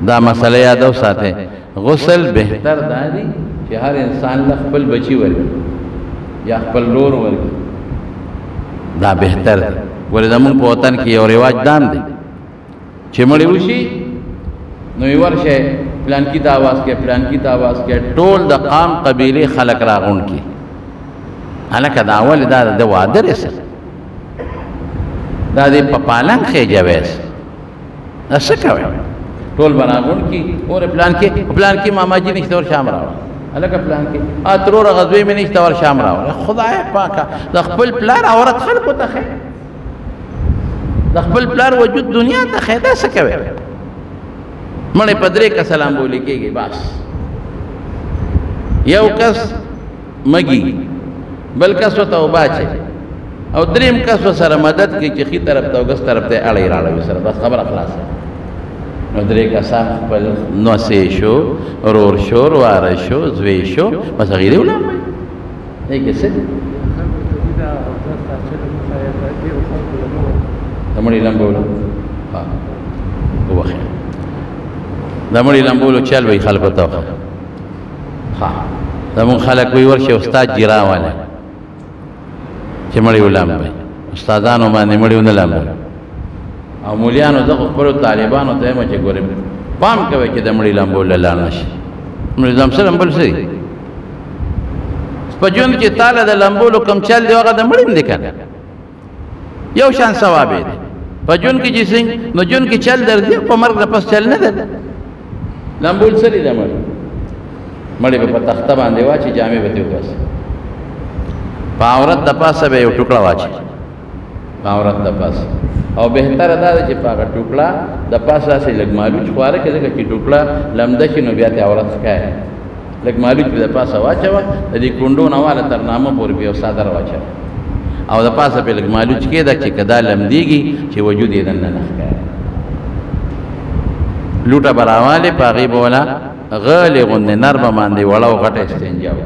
دا مسئلہ یادو ساتے غسل بہتر دا دی کہ ہر انسان لخبل بچی ورگی یا خپل لور ورگی دا بہتر دی ولی زمون پا وطن کی یو رواج دام دی چھ مڑی وشی نوی ورشے پلان کی تاواز کے پلان کی تاواز کے ٹول دا قام قبیلی خلق راغون کی حالکہ دا اول دا وادر اسا دا دی پپالنگ خیجا ویس اسا کوئی ٹول براغون کی اور پلان کی ماما جی نشتا اور شام راو حالکہ پلان کی آترور غزوی میں نشتا اور شام راو خدای پاکا دا خپل پلار عورت خلقو تا خیر دا خپل پلار وجود دنیا تا خیر دا اسا کوئی مڑے پدرے کا سلام بولے کے گئے باس یو کس مگی بل کس و توبہ چھے او دریم کس و سر مدد کی چخی طرف تا گس طرف تا اڑی راڑوی سر بس خبر اخلاص ہے نو درے کا سام پل نوسے شو رور شو روار شو زوے شو بس غیرے اولا ایک اسے دمڑی لمبولا ہاں وہ خیر دمڑی لمبولو چل وی خلقو تو دمون خلق وی ورشی استاد جیران والا چی مڑیو لمبی استادانو مانی مڑیو نلمبی او مولیانو دقو پرو طالبانو تایمو چی گوری پام کوئی چی دمڑی لمبول لالنشی مڑی دمسر لمبول سری سپجون چی تالا دا لمبولو کم چل دی وقا دمڑیم دکن یو شان ثوابی دی پجون کی جی سنگ نو جون کی چل در دی پا مرگ پس چل ندر لمبول سری دا مڑی پا تختہ باندے واچی جامع بتیو بس پا عورت دا پاسا بے یو ٹکڑا واچی پا عورت دا پاسا او بہتر دا دا چی پا اگر ٹکڑا دا پاسا سے لگ مالوچ خوارا کے لگا چی ٹکڑا لمدشی نو بیاتی عورت سکائے لگ مالوچ پی دا پاسا واچا وا دا دی کنڈو نوالا ترنامو پور بیو سادر واچا او دا پاسا پی لگ مالوچ کے دا چی کدا لمدیگی چی وجود ایدن ننخکائے لوٹا براوالی پاغی بولا غلی غندی نرم ماندی وڑاو غٹ استنجاو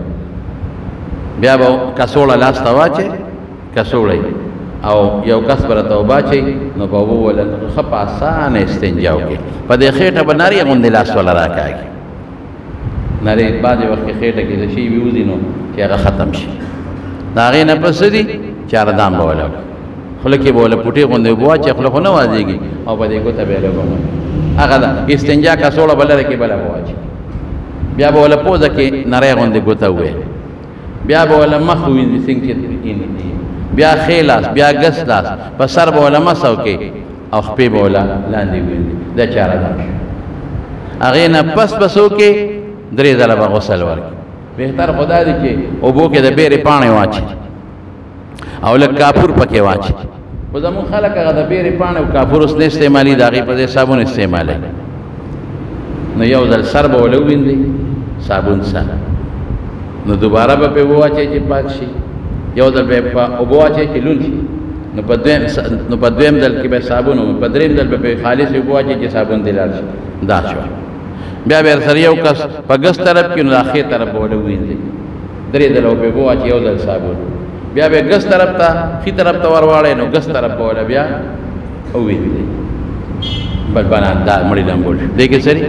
بیا با کسوڑا لاستا واچے کسوڑای او یو کس برتاو باچے نو با بولا خب آسان استنجاو کے پا دے خیٹا با ناری غندی لاست والا راکائی ناری بعد وقت خیٹا کی دشی بیوزی نو چی اگا ختم شی داغی نپس دی چار دام بولا خلقی بولا پوٹی غندی بواچے خلقو نوازی گی او پا دے گوتا بیلو بولا اگر دا استنجا کا سوڑا بلا رکی بلا بواچی بیا بولا پوزا کی نرے غندی گوتا ہوئے بیا بولا مخوین سنگ چی بیا خیلاس بیا گسلاس پس سر بولا مساو کی او خپی بولا لاندی ہوئی دا چارا دامش اغینا پس بسو کی دری ذلبا غسل ورکی بہتر خدا دی چی اوبو کے دا بیر پانے واچی او لگ کافور پکے واچی خودمون خلق اگا دا بیر پانے و کافور اس نے استعمالی دا غی پدے صابون استعمالے نو یو دل سر بولو بیندی صابون سا نو دوبارہ با پہ وہ آچے چی پاک شی یو دل پہ ابو آچے چی لون شی نو پا دویم دل کی بے صابون ہو پا دریم دل پہ خالص ابو آچے چی صابون دلال شی دا شو بیا بیر سر یو کس پا گس طرف کی نو دا خیر طرف بولو بیندی دری دل پہ وہ آچے یو دل صابون بیا بیا گس طرف تا خی طرف تا ورواڑے نو گس طرف بولا بیا اوی دی بل بنان دا مڑی لنبول دیکھے سری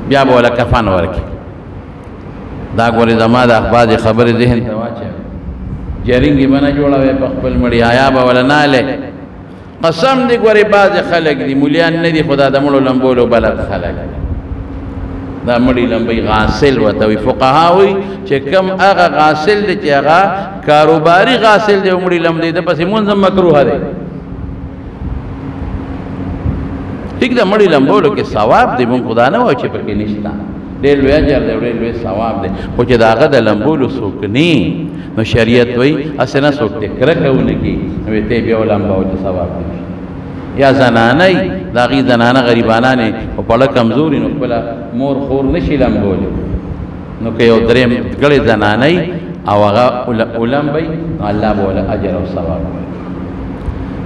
بیا بولا کفان ورکی دا گوری زمان دا اخبار خبر ذہن تواچے جرنگی بنا جوڑا وے پخبل مڑی آیا بولا نالے قسم دی گوری باز خلق دی مولیان ندی خدا دا مڑو لنبولو بلد خلق دا مڑی لمبی غاسل وطوی فقہاوی چه کم آغا غاسل دی چه آغا کاروباری غاسل دی مڑی لمبی دا پسی منظم مکروح دے ٹھیک دا مڑی لمبولو کے ثواب دی من خدا نو چه پکی نشتا ریلوی اجر دے ریلوی ثواب دے خوچ دا آغا دا لمبولو سوکنی نو شریعت وی اسنا سوکتے کرکونکی نوی تے بیو لمباو چه ثواب دی یا زنانای دا غی زنانا غریبانانی و پڑا کمزوری نو پلا مور خور نشی لمبولی نو که یو درم گڑی زنانای او اغا علم بی نو اللہ بولا اجر و ثواب